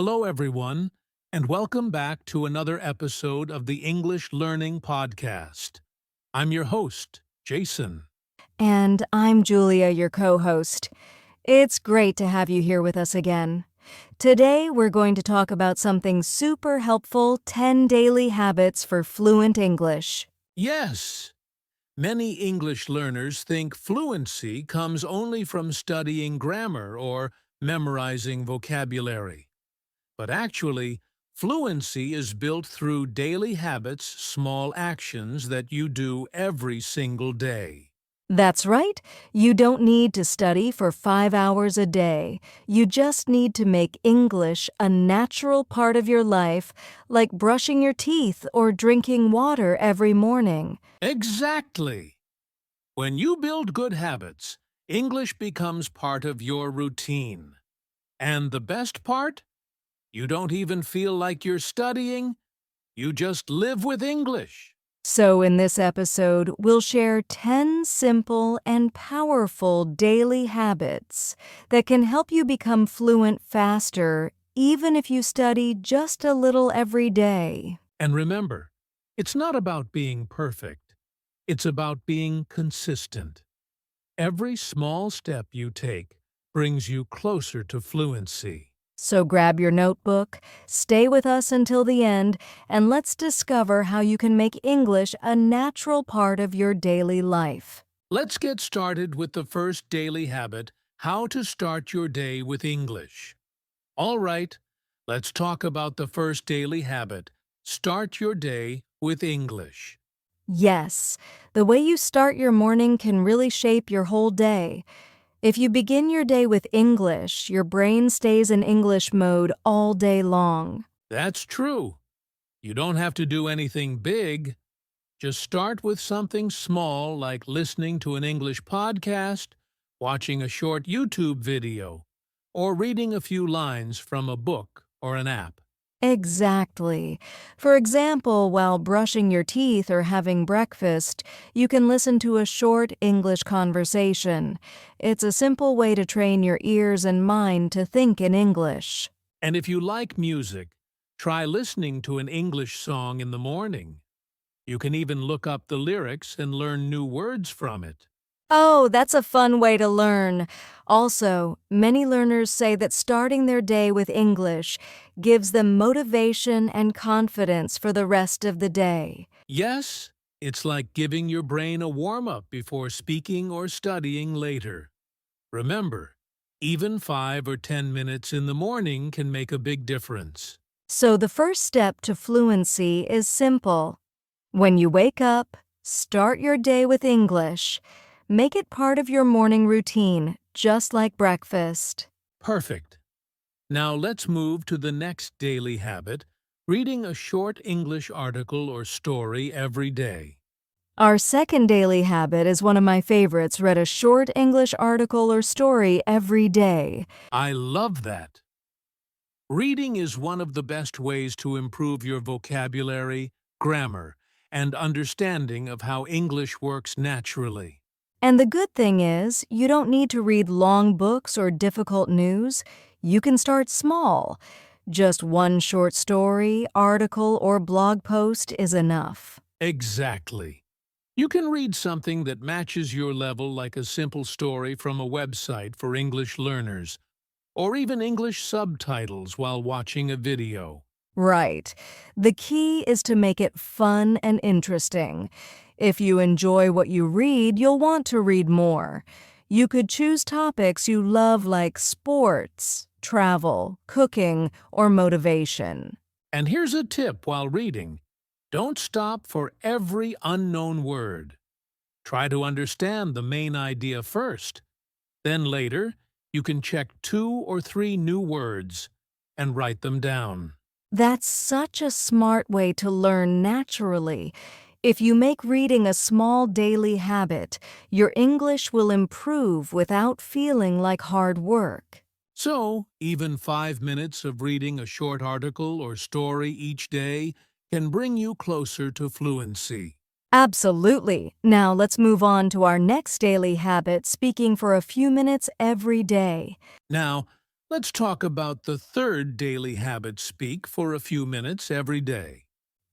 Hello, everyone, and welcome back to another episode of the English Learning Podcast. I'm your host, Jason. And I'm Julia, your co-host. It's great to have you here with us again. Today, we're going to talk about something super helpful, 10 daily habits for fluent English. Yes, many English learners think fluency comes only from studying grammar or memorizing vocabulary. But actually, fluency is built through daily habits, small actions that you do every single day. That's right. You don't need to study for 5 hours a day. You just need to make English a natural part of your life, like brushing your teeth or drinking water every morning. Exactly. When you build good habits, English becomes part of your routine. And the best part? You don't even feel like you're studying, you just live with English. So in this episode, we'll share 10 simple and powerful daily habits that can help you become fluent faster, even if you study just a little every day. And remember, it's not about being perfect, it's about being consistent. Every small step you take brings you closer to fluency. So grab your notebook, stay with us until the end, and let's discover how you can make English a natural part of your daily life. Let's get started with the first daily habit, how to start your day with English. All right, let's talk about the first daily habit, start your day with English. Yes, the way you start your morning can really shape your whole day. If you begin your day with English, your brain stays in English mode all day long. That's true. You don't have to do anything big. Just start with something small like listening to an English podcast, watching a short YouTube video, or reading a few lines from a book or an app. Exactly. For example, while brushing your teeth or having breakfast, you can listen to a short English conversation. It's a simple way to train your ears and mind to think in English. And if you like music, try listening to an English song in the morning. You can even look up the lyrics and learn new words from it. Oh, that's a fun way to learn. Also, many learners say that starting their day with English gives them motivation and confidence for the rest of the day. Yes, it's like giving your brain a warm-up before speaking or studying later. Remember, even 5 or 10 minutes in the morning can make a big difference. So the first step to fluency is simple. When you wake up, start your day with English. Make it part of your morning routine, just like breakfast. Perfect. Now let's move to the next daily habit, reading a short English article or story every day. Our second daily habit is one of my favorites. Read a short English article or story every day. I love that. Reading is one of the best ways to improve your vocabulary, grammar, and understanding of how English works naturally. And the good thing is, you don't need to read long books or difficult news. You can start small. Just one short story, article, or blog post is enough. Exactly. You can read something that matches your level, like a simple story from a website for English learners, or even English subtitles while watching a video. Right. The key is to make it fun and interesting. If you enjoy what you read, you'll want to read more. You could choose topics you love like sports, travel, cooking, or motivation. And here's a tip while reading. Don't stop for every unknown word. Try to understand the main idea first. Then later, you can check 2 or 3 new words and write them down. That's such a smart way to learn naturally. If you make reading a small daily habit, your English will improve without feeling like hard work. So, even 5 minutes of reading a short article or story each day can bring you closer to fluency. Absolutely. Now let's move on to our next daily habit, speaking for a few minutes every day. Now, Let's talk about the third daily habit: speak for a few minutes every day.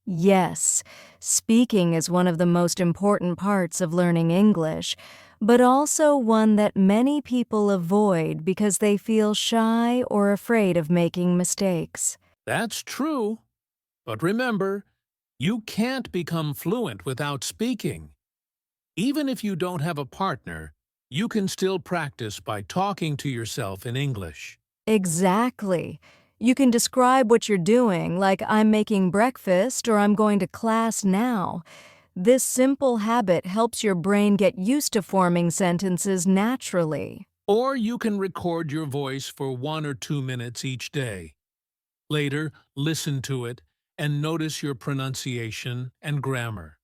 Yes, speaking is one of the most important parts of learning English, but also one that many people avoid because they feel shy or afraid of making mistakes. That's true. But remember, you can't become fluent without speaking. Even if you don't have a partner, you can still practice by talking to yourself in English. Exactly. You can describe what you're doing, like I'm making breakfast or I'm going to class now. This simple habit helps your brain get used to forming sentences naturally. Or you can record your voice for 1 or 2 minutes each day. Later, listen to it and notice your pronunciation and grammar.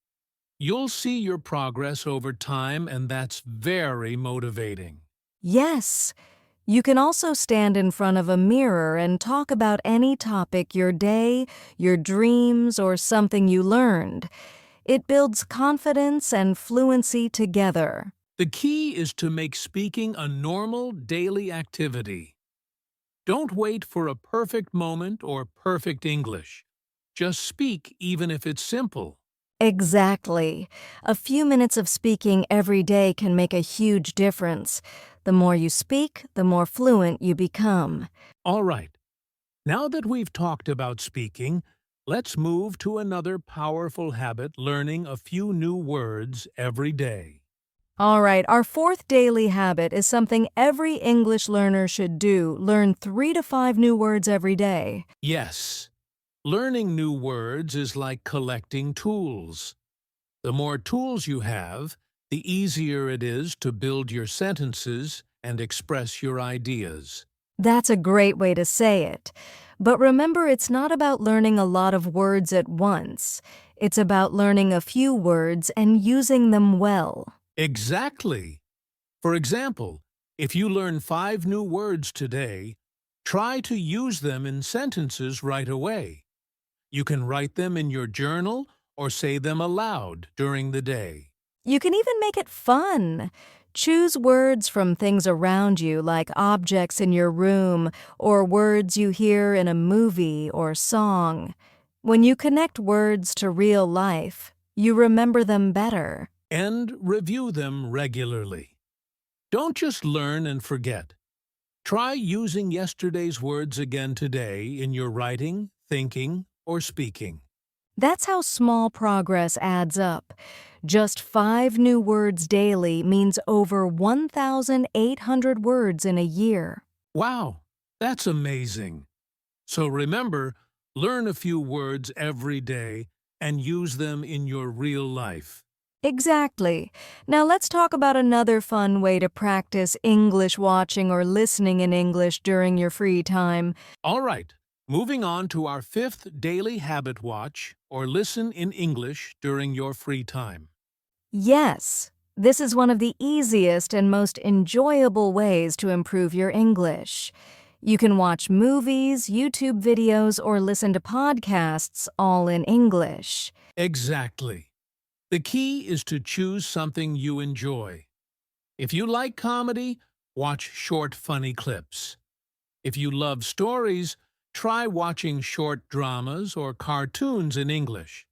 You'll see your progress over time, and that's very motivating. Yes, you can also stand in front of a mirror and talk about any topic: your day, your dreams, or something you learned. It builds confidence and fluency together. The key is to make speaking a normal daily activity. Don't wait for a perfect moment or perfect English. Just speak even if it's simple. Exactly. A few minutes of speaking every day can make a huge difference. The more you speak, the more fluent you become. All right, now that we've talked about speaking, let's move to another powerful habit: learning a few new words every day. All right, our fourth daily habit is something every English learner should do: learn 3 to 5 new words every day. Yes, learning new words is like collecting tools. The more tools you have, the easier it is to build your sentences and express your ideas. That's a great way to say it. But remember, it's not about learning a lot of words at once. It's about learning a few words and using them well. Exactly. For example, if you learn 5 new words today, try to use them in sentences right away. You can write them in your journal or say them aloud during the day. You can even make it fun. Choose words from things around you, like objects in your room or words you hear in a movie or song. When you connect words to real life, you remember them better. And review them regularly. Don't just learn and forget. Try using yesterday's words again today in your writing, thinking, or speaking. That's how small progress adds up. Just 5 new words daily means over 1,800 words in a year. Wow, that's amazing. So remember, learn a few words every day and use them in your real life. Exactly. Now let's talk about another fun way to practice English watching or listening in English during your free time. All right, moving on to our fifth daily habit: watch or listen in English during your free time. Yes, this is one of the easiest and most enjoyable ways to improve your English. You can watch movies, YouTube videos, or listen to podcasts all in English. Exactly. The key is to choose something you enjoy. If you like comedy, watch short, funny clips. If you love stories, try watching short dramas or cartoons in English.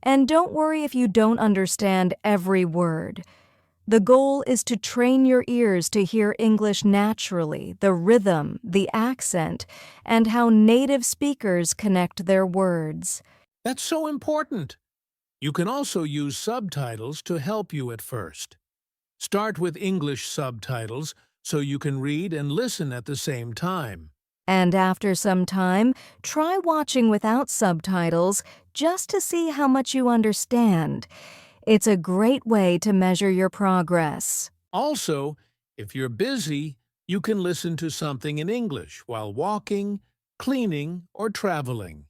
And don't worry if you don't understand every word. The goal is to train your ears to hear English naturally, the rhythm, the accent, and how native speakers connect their words. That's so important. You can also use subtitles to help you at first. Start with English subtitles so you can read and listen at the same time. And after some time, try watching without subtitles just to see how much you understand. It's a great way to measure your progress. Also, if you're busy, you can listen to something in English while walking, cleaning, or traveling.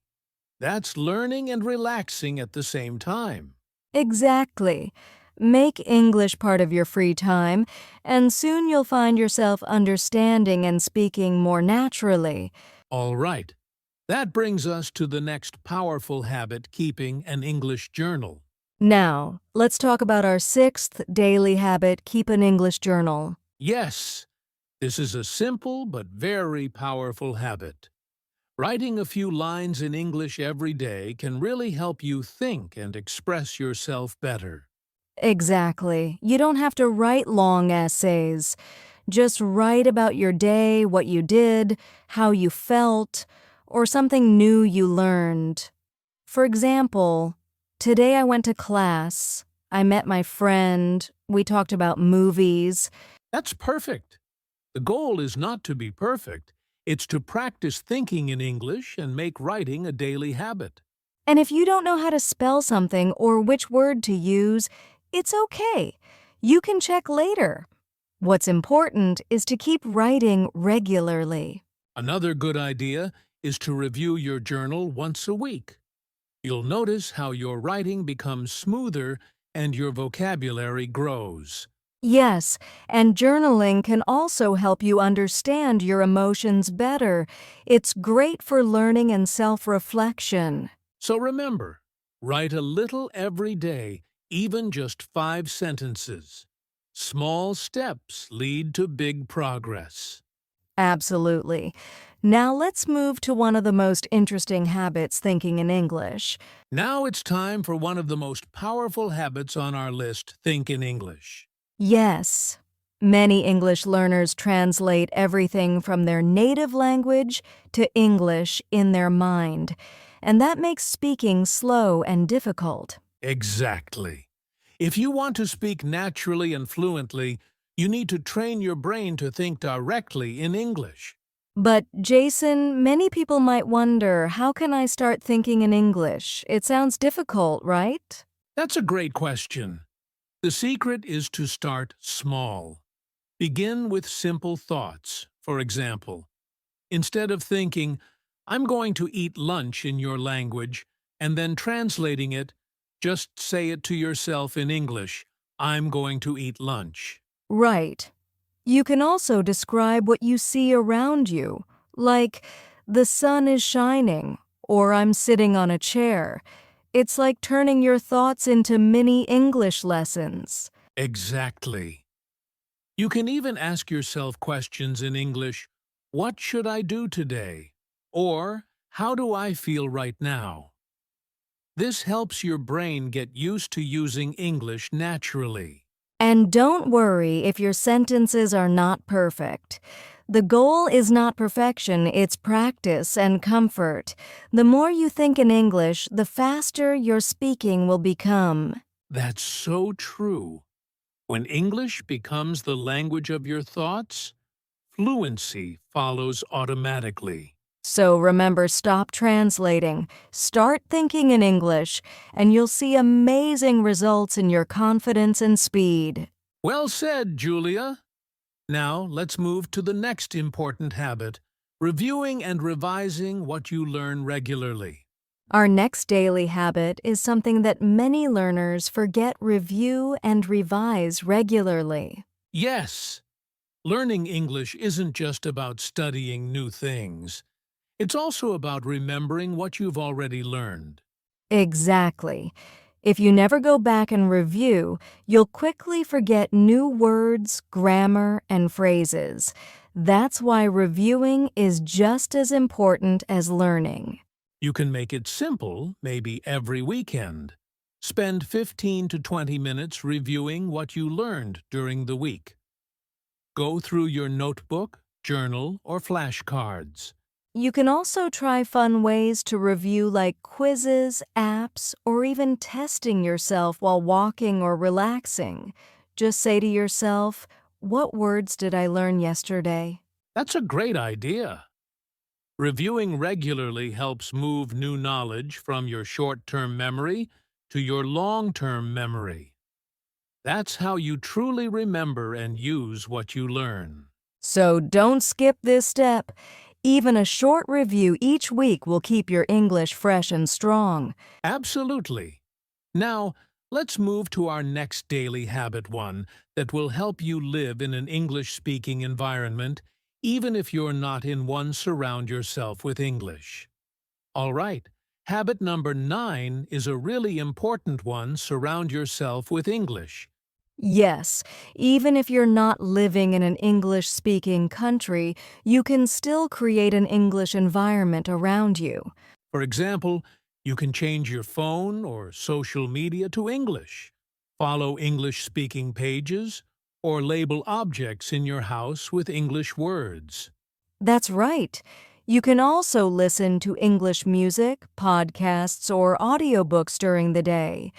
That's learning and relaxing at the same time. Exactly. Make English part of your free time, and soon you'll find yourself understanding and speaking more naturally. All right. That brings us to the next powerful habit: keeping an English journal. Now, let's talk about our sixth daily habit: keep an English journal. Yes, This is a simple but very powerful habit. Writing a few lines in English every day can really help you think and express yourself better. Exactly. You don't have to write long essays. Just write about your day, what you did, how you felt, or something new you learned. For example, today I went to class, I met my friend, we talked about movies. That's perfect. The goal is not to be perfect, it's to practice thinking in English and make writing a daily habit. And if you don't know how to spell something or which word to use, it's okay. You can check later. What's important is to keep writing regularly. Another good idea is to review your journal once a week. You'll notice how your writing becomes smoother and your vocabulary grows. Yes, and journaling can also help you understand your emotions better. It's great for learning and self-reflection. So remember, write a little every day, even just 5 sentences. Small steps lead to big progress. Absolutely. Now let's move to one of the most interesting habits thinking in English. Now it's time for one of the most powerful habits on our list, Think in English. Yes. Many English learners translate everything from their native language to English in their mind, and that makes speaking slow and difficult. Exactly. If you want to speak naturally and fluently, you need to train your brain to think directly in English. But, Jason, many people might wonder, how can I start thinking in English? It sounds difficult, right? That's a great question. The secret is to start small. Begin with simple thoughts. For example, instead of thinking, I'm going to eat lunch in your language, and then translating it, just say it to yourself in English, I'm going to eat lunch. Right. You can also describe what you see around you, like, the sun is shining, or I'm sitting on a chair. It's like turning your thoughts into mini English lessons. Exactly. You can even ask yourself questions in English, what should I do today? Or, how do I feel right now? This helps your brain get used to using English naturally. And don't worry if your sentences are not perfect. The goal is not perfection, it's practice and comfort. The more you think in English, the faster your speaking will become. That's so true. When English becomes the language of your thoughts, fluency follows automatically. So remember, stop translating, start thinking in English, and you'll see amazing results in your confidence and speed. Well said, Julia. Now let's move to the next important habit, reviewing and revising what you learn regularly. Our next daily habit is something that many learners forget: review and revise regularly. Yes, learning English isn't just about studying new things. It's also about remembering what you've already learned. Exactly. If you never go back and review, you'll quickly forget new words, grammar, and phrases. That's why reviewing is just as important as learning. You can make it simple, maybe every weekend. Spend 15 to 20 minutes reviewing what you learned during the week. Go through your notebook, journal, or flashcards. You can also try fun ways to review, like quizzes, apps, or even testing yourself while walking or relaxing. Just say to yourself, what words did I learn yesterday? That's a great idea. Reviewing regularly helps move new knowledge from your short-term memory to your long-term memory. That's how you truly remember and use what you learn. So don't skip this step. Even a short review each week will keep your English fresh and strong. Absolutely. Now, let's move to our next daily habit, one that will help you live in an English-speaking environment, even if you're not in one. Surround yourself with English. All right, habit number 9 is a really important one. Surround yourself with English. Yes, even if you're not living in an English-speaking country, you can still create an English environment around you. For example, you can change your phone or social media to English, follow English-speaking pages, or label objects in your house with English words. That's right. You can also listen to English music, podcasts, or audiobooks during the day.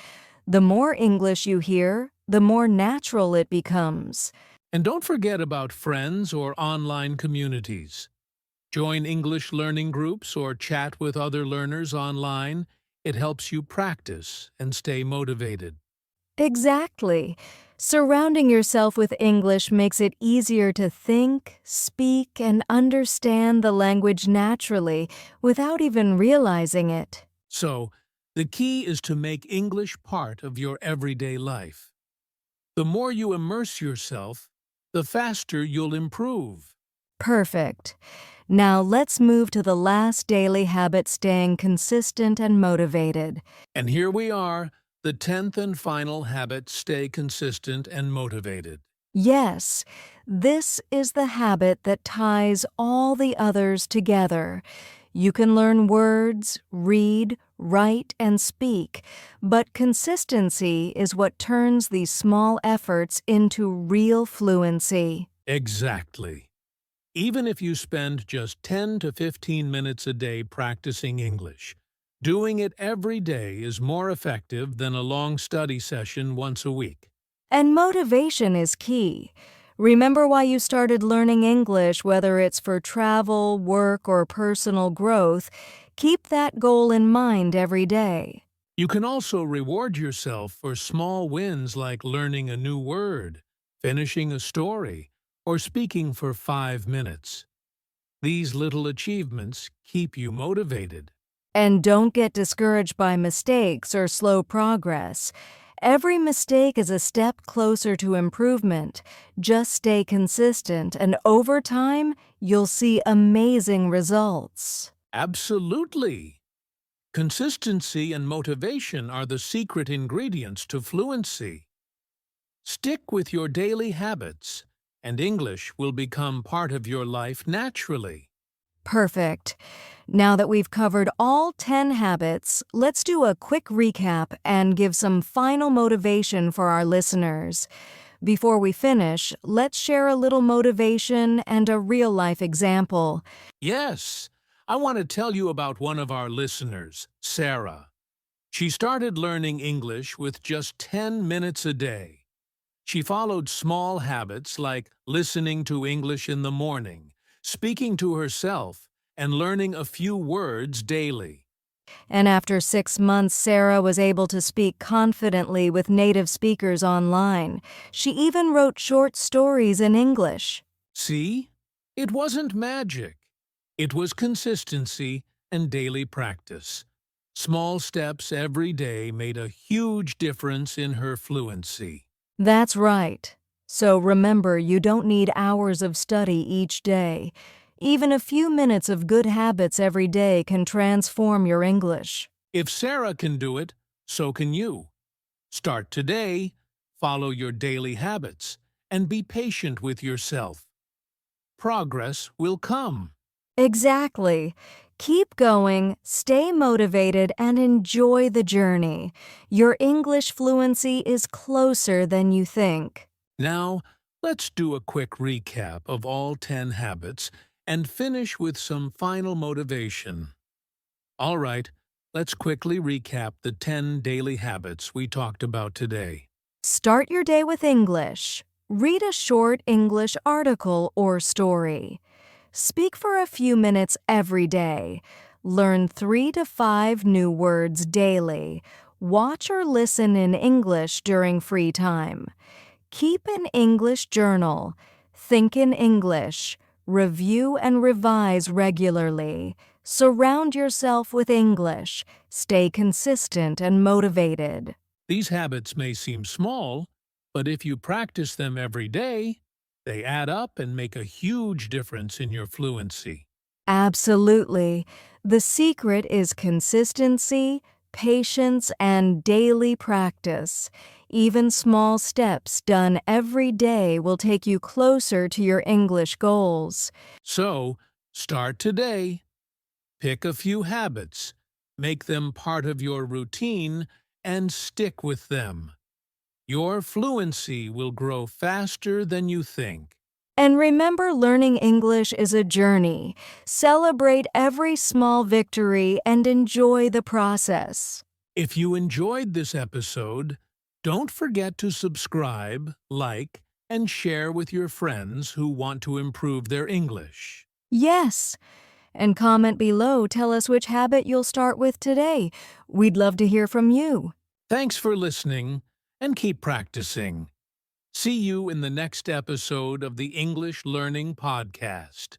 The more English you hear, the more natural it becomes. And don't forget about friends or online communities. Join English learning groups or chat with other learners online. It helps you practice and stay motivated. Exactly. Surrounding yourself with English makes it easier to think, speak, and understand the language naturally without even realizing it. So, the key is to make English part of your everyday life. The more you immerse yourself, the faster you'll improve. Perfect. Now let's move to the last daily habit: staying consistent and motivated. And here we are, the 10th and final habit: stay consistent and motivated. Yes, this is the habit that ties all the others together. You can learn words, read, write, and speak, but consistency is what turns these small efforts into real fluency. Exactly. Even if you spend just 10 to 15 minutes a day practicing English, doing it every day is more effective than a long study session once a week. And motivation is key. Remember why you started learning English, whether it's for travel, work, or personal growth. Keep that goal in mind every day. You can also reward yourself for small wins like learning a new word, finishing a story, or speaking for 5 minutes. These little achievements keep you motivated. And don't get discouraged by mistakes or slow progress. Every mistake is a step closer to improvement. Just stay consistent, and over time, you'll see amazing results. Absolutely! Consistency and motivation are the secret ingredients to fluency. Stick with your daily habits, and English will become part of your life naturally. Perfect. Now that we've covered all 10 habits, let's do a quick recap and give some final motivation for our listeners. Before we finish, let's share a little motivation and a real-life example. Yes, I want to tell you about one of our listeners, Sarah. She started learning English with just 10 minutes a day. She followed small habits like listening to English in the morning, speaking to herself, and learning a few words daily. And after 6 months, Sarah was able to speak confidently with native speakers online. She even wrote short stories in English. See? It wasn't magic. It was consistency and daily practice. Small steps every day made a huge difference in her fluency. That's right. So remember, you don't need hours of study each day. Even a few minutes of good habits every day can transform your English. If Sarah can do it, so can you. Start today, follow your daily habits, and be patient with yourself. Progress will come. Exactly. Keep going, stay motivated, and enjoy the journey. Your English fluency is closer than you think. Now, let's do a quick recap of all 10 habits and finish with some final motivation. All right, let's quickly recap the 10 daily habits we talked about today. Start your day with English. Read a short English article or story. Speak for a few minutes every day. Learn 3 to 5 new words daily. Watch or listen in English during free time. Keep an English journal. Think in English. Review and revise regularly. Surround yourself with English. Stay consistent and motivated. These habits may seem small, but if you practice them every day, they add up and make a huge difference in your fluency. Absolutely. The secret is consistency, patience, and daily practice. Even small steps done every day will take you closer to your English goals. So, start today. Pick a few habits, make them part of your routine, and stick with them. Your fluency will grow faster than you think. And remember, learning English is a journey. Celebrate every small victory and enjoy the process. If you enjoyed this episode, don't forget to subscribe, like, and share with your friends who want to improve their English. Yes, and comment below, tell us which habit you'll start with today. We'd love to hear from you. Thanks for listening, and keep practicing. See you in the next episode of the English Learning Podcast.